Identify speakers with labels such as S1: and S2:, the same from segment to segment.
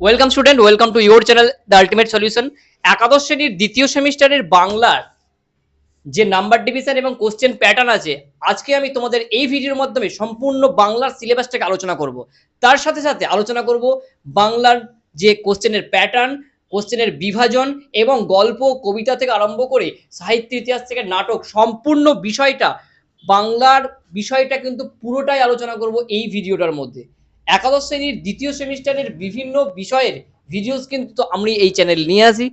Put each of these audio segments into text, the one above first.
S1: Welcome student, welcome to your channel the ultimate solution. একাদশ শ্রেণীর দ্বিতীয় সেমিস্টারের বাংলার যে নাম্বার ডিভিশন এবং কোশ্চেন প্যাটার্ন আছে, আজকে আমি তোমাদের এই ভিডিওর মাধ্যমে সম্পূর্ণ বাংলার সিলেবাসটাকে আলোচনা করব। তার সাথে সাথে আলোচনা করব বাংলার যে কোশ্চেনের প্যাটার্ন, কোশ্চেনের বিভাজন এবং গল্প কবিতা থেকে আরম্ভ করে সাহিত্য ইতিহাস থেকে নাটক সম্পূর্ণ বিষয়টা, বাংলার বিষয়টা কিন্তু পুরোটাই আলোচনা করব এই ভিডিওটার মধ্যে। একাদশ শ্রেণীর দ্বিতীয় সেমিস্টারের বিভিন্ন বিষয়ের ভিডিওস কিন্তু আমি এই চ্যানেল নিয়ে আসি।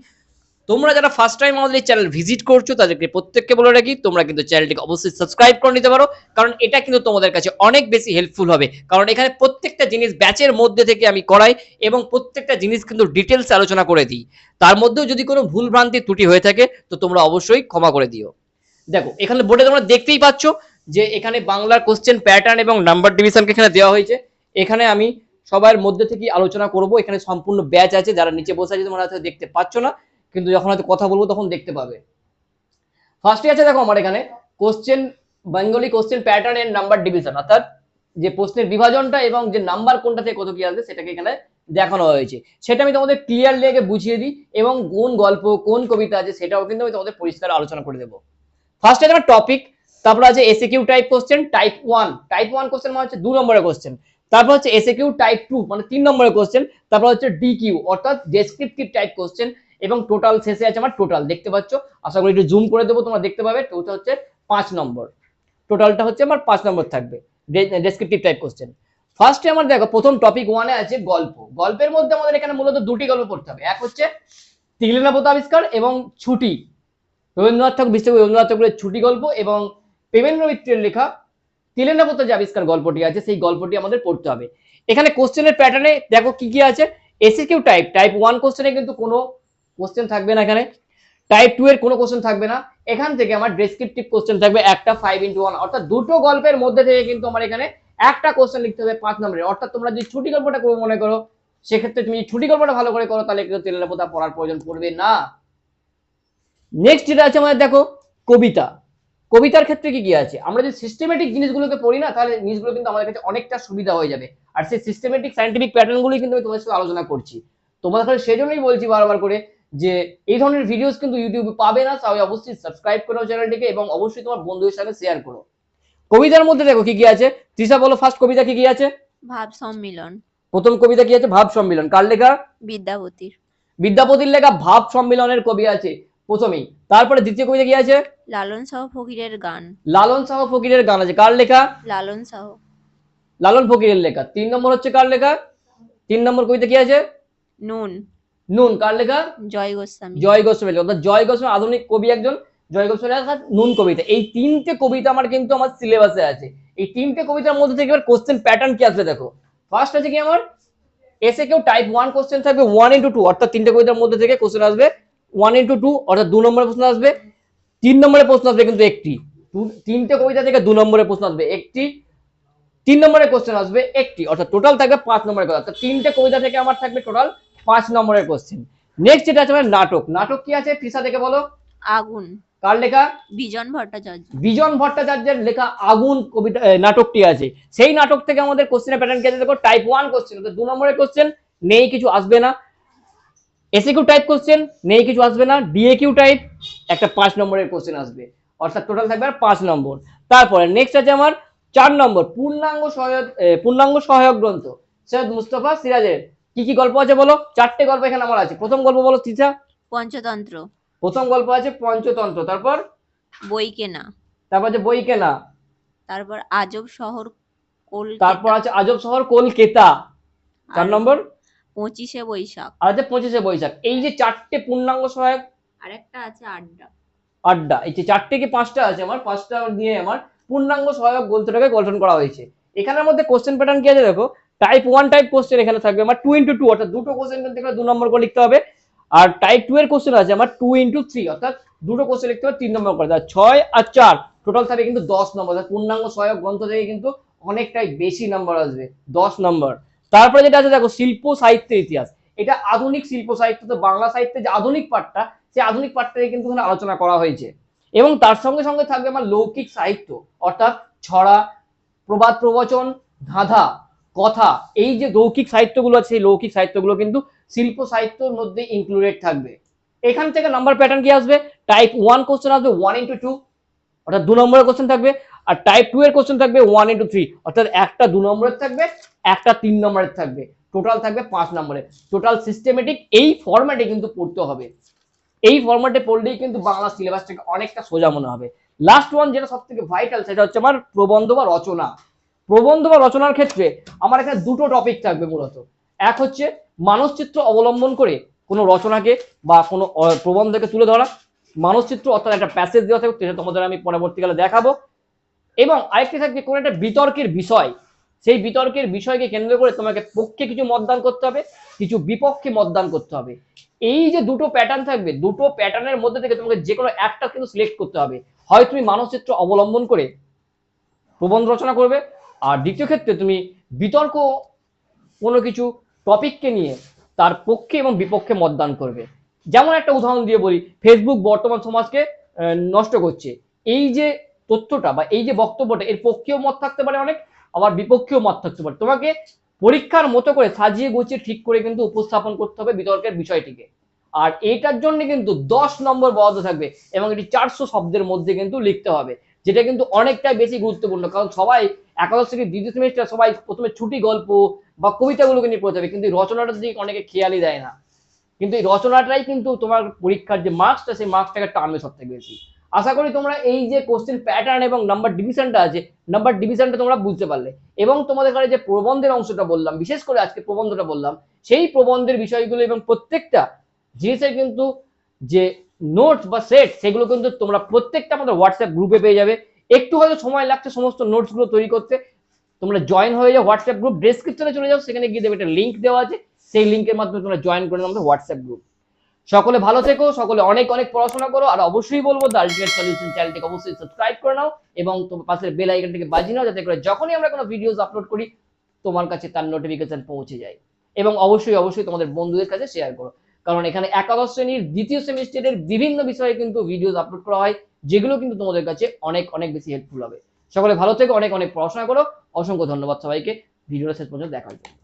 S1: তোমরা যারা ফার্স্ট টাইম আমাদের এই চ্যানেল ভিজিট করছো তাদেরকে প্রত্যেককে বলে রাখি, তোমরা কিন্তু চ্যানেলটিকে অবশ্যই সাবস্ক্রাইব করে নিতে পারো, কারণ এটা কিন্তু তোমাদের কাছে অনেক বেশি হেল্পফুল হবে। কারণ এখানে প্রত্যেকটা জিনিস ব্যাচের মধ্যে থেকে আমি করাই এবং প্রত্যেকটা জিনিস কিন্তু ডিটেলস আলোচনা করে দিই। তার মধ্যেও যদি কোনো ভুল ভ্রান্তি ত্রুটি হয়ে থাকে তো তোমরা অবশ্যই ক্ষমা করে দিও। দেখো এখানে বোর্ডে তোমরা দেখতেই পাচ্ছ যে এখানে বাংলার কোশ্চেন প্যাটার্ন এবং নাম্বার ডিভিশনকে এখানে দেওয়া হয়েছে। এখানে আমি সবার মধ্যে থেকে আলোচনা করব। এখানে সম্পূর্ণ ব্যাচ আছে, যারা নিচে বসে আছে তোমরা হয়তো দেখতে পাচ্ছ না, কিন্তু যখন হয়তো কথা বলবো তখন দেখতে পাবে। ফার্স্টে আছে দেখো আমার এখানে question, Bengali question pattern and number division, অর্থাৎ যে প্রশ্নের বিভাজনটা এবং যে নাম্বার কোনটা থেকে কত কি আসবে সেটাকে এখানে দেখানো হয়েছে। সেটা আমি তোমাদের ক্লিয়ারলি আগে বুঝিয়ে দিই এবং কোন গল্প কোন কবিতা আছে সেটাও কিন্তু আমি তোমাদের পরিষ্কার আলোচনা করে দেবো। ফার্স্ট আছে আমার টপিক, তারপর আছে SAQ type question type 1। Type 1 question মানে হচ্ছে 2 নম্বরের কোশ্চেন। তারপর হচ্ছে এসএকিউ টাইপ 2 মানে 3 নম্বরের কোশ্চেন। তারপর হচ্ছে ডিকিউ অর্থাৎ ডেসক্রিপটিভ টাইপ কোশ্চেন এবং টোটাল শেষে আছে আমার টোটাল, দেখতে পাচ্ছ, আশা করি একটু জুম করে দেবো তোমরা দেখতে পাবে। টোটাল হচ্ছে 5 নম্বর, টোটালটা হচ্ছে আমার 5 নম্বর থাকবে ডেসক্রিপটিভ টাইপ কোশ্চেন। ফার্স্টে আমার দেখো প্রথম টপিক 1 এ আছে গল্প। গল্পের মধ্যে আমাদের এখানে মূলত দুটি গল্প পড়তে হবে, এক হচ্ছে তিলেনাপোতা আবিষ্কার এবং ছুটি, রবীন্দ্রনাথ ঠাকুর বিশ্বকবি রবীন্দ্রনাথ ঠাকুরের ছুটি গল্প এবং প্রেমেন্দ্র মিত্রের লেখা তিলেনাপোতা যে আবিষ্কার গল্পটি আছে সেই গল্পটি আমাদের পড়তে হবে। এখানে কোশ্চেনের প্যাটার্নে দেখো কি কি আছে। এসিকিউ টাইপ, টাইপ 1 কোশ্চেনে কিন্তু কোনো কোশ্চেন থাকবে না, এখানে টাইপ 2 এর কোনো কোশ্চেন থাকবে না। এখান থেকে আমার ডেসক্রিপটিভ কোশ্চেন থাকবে একটা 5x1, অর্থাৎ দুটো গল্পের মধ্যে থেকে কিন্তু আমার এখানে একটা কোশ্চেন লিখতে হবে 5 নম্বরের। অর্থাৎ তোমরা যদি ছুটি গল্পটা করবো মনে করো, সেক্ষেত্রে তুমি ছুটি গল্পটা ভালো করে করো তাহলে কিন্তু তিলেনাপোতা পড়ার প্রয়োজন পড়বে না। নেক্সট যেটা আছে আমাদের দেখো কবিতা। কবিতার ক্ষেত্রে কি কি আছে, আমরা যদি সিস্টেমেটিক জিনিসগুলোকে পড়ি না তাহলে জিনিসগুলো কিন্তু আমাদের কাছে অনেকটা সুবিধা হয়ে যাবে। আর সেই সিস্টেমেটিক সায়েন্টিফিক প্যাটার্নগুলোই কিন্তু আমি তোমাদের সাথে আলোচনা করছি। তোমাদের কাছে সেজন্যই বলছি বারবার করে যে এই ধরনের ভিডিওস কিন্তু ইউটিউবে পাবে না, তাই অবশ্যই সাবস্ক্রাইব করো চ্যানেলটিকে এবং অবশ্যই তোমার বন্ধুদের সাথে শেয়ার করো। কবিতার মধ্যে দেখো কি কি আছে। তৃষা বলো ফার্স্ট কবিতা কি কি আছে।
S2: ভাব সম্মিলন।
S1: প্রথম কবিতা কি আছে, ভাব সম্মিলন, কার লেখা?
S2: বিদ্যাপতির।
S1: বিদ্যাপতির লেখা ভাব সম্মিলনের কবি আছে প্রথমেই। তারপরে দ্বিতীয় কবিতা কি আছে?
S2: লালন শাহ ফকিরের গান।
S1: লালন শাহ ফকিরের গান আছে, কার লেখা?
S2: লালন শাহ।
S1: লালন ফকিরের লেখা। 3 নম্বর হচ্ছে কার লেখা? 3 নম্বর কবিতা কি আছে?
S2: নুন।
S1: নুন, কার লেখা?
S2: জয় গোস্বামী।
S1: জয় গোস্বামী লেখা, অর্থাৎ জয় গোস্বামী আধুনিক কবি একজন। জয় গোস্বামী লেখা নুন কবিতা। এই তিনটে কবিতা আমার কিন্তু আমার সিলেবাসে আছে। এই তিনটে কবিতার মধ্যে থেকে এবার কোশ্চেন প্যাটার্ন কি আসবে দেখো। ফার্স্ট আছে কি আমার এসে কেউ টাইপ 1 কোশ্চেন থাকবে 1x2, অর্থাৎ তিনটে কবিতার মধ্যে থেকে কোশ্চেন আসবে 1x2, অর্থাৎ 2 নম্বরের প্রশ্ন আসবে। 3 নম্বরের প্রশ্ন আসবে কিন্তু একটি, তিনটে কবিতা থেকে 2 নম্বরের প্রশ্ন আসবে একটি। 3 নম্বরের কোশ্চেন আসবে একটি, অর্থাৎ টোটাল থাকবে 5 নম্বরের কথা। অর্থাৎ তিনটে কবিতা থেকে আমার থাকবে টোটাল 5 নম্বরের কোশ্চেন। নেক্সট যেটা আছে আমার নাটক। নাটক কি আছে তৃষা থেকে বলো।
S2: আগুন।
S1: কার লেখা?
S2: বিজন ভট্টাচার্য।
S1: বিজন ভট্টাচার্যের লেখা আগুন কবিতা নাটকটি আছে। সেই নাটক থেকে আমাদের কোশ্চেনের প্যাটার্ন কি আছে দেখো। টাইপ 1 কোশ্চেন, অর্থাৎ 2 নম্বরের কোশ্চেন, নেই কিছু আসবে না। এসিকিউ টাইপ কোশ্চেন, নেই কিছু আসবে না। ডিএকিউ টাইপ একটা 5 নম্বরের কোশ্চেন আসবে, অর্থাৎ টোটাল থাকবে আর 5 নম্বর। তারপরে নেক্সট আছে আমার 4 নম্বর পূর্ণাঙ্গ সহায়ক গ্রন্থ সৈয়দ মুস্তফা সিরাজের। কি কি গল্প আছে বলো। 4টে গল্প এখানে আমার আছে। প্রথম গল্প বলো তৃষা।
S2: পঞ্চতন্ত্র।
S1: প্রথম গল্প আছে পঞ্চতন্ত্র। তারপর
S2: বই কেনা।
S1: তারপর আছে বই কেনা।
S2: তারপর আজব শহর কলকাতা।
S1: তারপর আছে আজব শহর কলকাতা 4 নম্বর।
S2: 25শে বৈশাখ।
S1: আর আছে 25শে বৈশাখ। এই যে 4টে পূর্ণাঙ্গ সহায়ক।
S2: আর একটা আছে আড্ডা।
S1: আড্ডা। এই যে 4টে কি 5টা আছে আমার, 5টা দিয়ে আমার পূর্ণাঙ্গ সহায়ক গ্রন্থটাকে গঠন করা হয়েছে। এখানের মধ্যে কোশ্চেন প্যাটার্ন কি আছে দেখো। টাইপ 1 টাইপ কোশ্চেন এখানে থাকবে আমার 2x2, অর্থাৎ দুটো কোশ্চেন কিন্তু এখানে 2 নম্বর করে লিখতে হবে। আর টাইপ 2 এর কোশ্চেন আছে আমার 2x3, অর্থাৎ দুটো কোশ্চেন লিখতে হবে 3 নম্বর করে। 6 আর 4 টোটাল থাকবে কিন্তু 10 নম্বর। অর্থাৎ পূর্ণাঙ্গ সহায়ক গ্রন্থ থেকে কিন্তু অনেকটাই বেশি নাম্বার আসবে, 10 নম্বর। তারপরে যেটা আছে দেখো শিল্প সাহিত্যের ইতিহাস। এটা আধুনিক শিল্প সাহিত্য, তো বাংলা সাহিত্যের যে আধুনিক পাঠটা, সেই আধুনিক পাঠটাকে কিন্তু এখানে আলোচনা করা হয়েছে। এবং তার সঙ্গে সঙ্গে থাকবে আমার লৌকিক সাহিত্য, অর্থাৎ ছড়া, প্রবাদ প্রবচন, ধাঁধা, কথা, এই যে লৌকিক সাহিত্যগুলো আছে সেই লৌকিক সাহিত্যগুলো কিন্তু শিল্প সাহিত্যের মধ্যে ইনক্লুডেড থাকবে। এখান থেকে নাম্বার প্যাটার্ন কি আসবে, টাইপ 1 কোশ্চেন আসবে 1x2, অর্থাৎ 2 নম্বরের কোশ্চেন থাকবে, আর টাইপ 2 এর কোশ্চেন থাকবে 1x3, অর্থাৎ একটা 2 নম্বরের থাকবে, একটা 3 নম্বরের থাকবে, টোটাল থাকবে 5 নম্বরের। টোটাল সিস্টেমেটিক এই ফরম্যাটে কিন্তু পড়তে হবে। এই ফরম্যাটে পড়লেই কিন্তু বাংলা সিলেবাসটাকে অনেকটা সোজা মনে হবে। লাস্ট ওয়ান যেটা সব থেকে ভাইটাল, সেটা হচ্ছে আমার প্রবন্ধ বা রচনা। প্রবন্ধ বা রচনার ক্ষেত্রে আমার এখানে দুটো টপিক থাকবে মূলত। এক হচ্ছে মানসচিত্র অবলম্বন করে কোনো রচনাকে বা কোনো প্রবন্ধকে তুলে ধরা, মানসচিত্র অর্থাৎ একটা প্যাসেজ দেওয়া থাকবে, সেটা তোমাদের আমি পরবর্তীকালে দেখাবো। এবং আরেকটি থাকবে কোনো একটা বিতর্কের বিষয়, সেই বিতর্কের বিষয়কে কেন্দ্র করে তোমাকে পক্ষে কিছু মতদান করতে হবে, কিছু বিপক্ষে মতদান করতে হবে। এই যে দুটো প্যাটার্ন থাকবে, দুটো প্যাটার্নের মধ্যে থেকে তোমাকে যে কোনো একটা কিন্তু সিলেক্ট করতে হবে। হয় তুমি মানসচিত্র অবলম্বন করে প্রবন্ধ রচনা করবে, আর দ্বিতীয় ক্ষেত্রে তুমি বিতর্ক কোনো কিছু টপিককে নিয়ে তার পক্ষে এবং বিপক্ষে মতদান করবে। যেমন একটা উদাহরণ দিয়ে বলি, ফেসবুক বর্তমান সমাজকে নষ্ট করছে, এই যে তথ্যটা বা এই যে বক্তব্যটা, এর পক্ষেও মত থাকতে পারে অনেক, আবার বিপক্ষেও মত থাকতে পারে। তোমাকে পরীক্ষার মতো করে সাজিয়ে গুছিয়ে ঠিক করে কিন্তু উপস্থাপন করতে হবে বিতর্কের বিষয়টিকে। আর এইটার জন্য কিন্তু 10 নম্বর বরাদ্দ থাকবে এবং এটি 400 শব্দের মধ্যে কিন্তু লিখতে হবে, যেটা কিন্তু অনেকটাই বেশি গুরুত্বপূর্ণ। কারণ সবাই একাদশ থেকে দ্বিতীয় সেমিস্টার সবাই প্রথমে ছুটি গল্প বা কবিতাগুলোকে নিয়ে পড়তে হবে, কিন্তু এই রচনাটা দিকে অনেকে খেয়ালই দেয় না। কিন্তু এই রচনাটাই কিন্তু তোমার পরীক্ষার যে মার্কসটা, সেই মার্কসটাকে টানবে সব থেকে বেশি। আশা করি তোমরা এই যে কোশ্চেন প্যাটার্ন এবং নাম্বার ডিভিশনটা আছে, নাম্বার ডিভিশনটা তোমরা বুঝতে পারলে। এবং তোমাদের কাছে যে প্রবন্ধের অংশটা বললাম, বিশেষ করে আজকে প্রবন্ধটা বললাম, সেই প্রবন্ধের বিষয়গুলো এবং প্রত্যেকটা জিনিসের কিন্তু যে নোটস বা সেট, সেগুলো কিন্তু তোমরা প্রত্যেকটা আমাদের হোয়াটসঅ্যাপ গ্রুপে পেয়ে যাবে। একটু হয়তো সময় লাগছে সমস্ত নোটসগুলো তৈরি করতে, তোমরা জয়েন হয়ে যাও হোয়াটসঅ্যাপ গ্রুপ, ডেসক্রিপশনে চলে যাও, সেখানে গিয়ে দেবে একটা লিঙ্ক দেওয়া আছে, সেই লিঙ্কের মাধ্যমে তোমরা জয়েন করে নাও আমাদের হোয়াটসঅ্যাপ গ্রুপ। সকলে ভালো থেকো, সকলে অনেক অনেক পড়াশোনা করো, আর অবশ্যই বলবো দ্য আলটিমেট সলিউশন চ্যানেলটিকে অবশ্যই সাবস্ক্রাইব করে নাও এবং তোমার পাশের বেল আইকনটিকে বাজিয়ে নাও, যাতে করে যখনই আমরা কোনো ভিডিওস আপলোড করি তোমার কাছে তার নোটিফিকেশন পৌঁছে যায়। এবং অবশ্যই অবশ্যই তোমাদের বন্ধুদের কাছে শেয়ার করো, কারণ এখানে একাদশ শ্রেণীর দ্বিতীয় সেমিস্টারের বিভিন্ন বিষয়ে কিন্তু ভিডিওস আপলোড করা হয়, যেগুলো কিন্তু তোমাদের কাছে অনেক অনেক বেশি হেল্পফুল হবে। সকলে ভালো থেকো, অনেক অনেক পড়াশোনা করো। অসংখ্য ধন্যবাদ সবাইকে ভিডিওটা শেষ পর্যন্ত দেখার জন্য।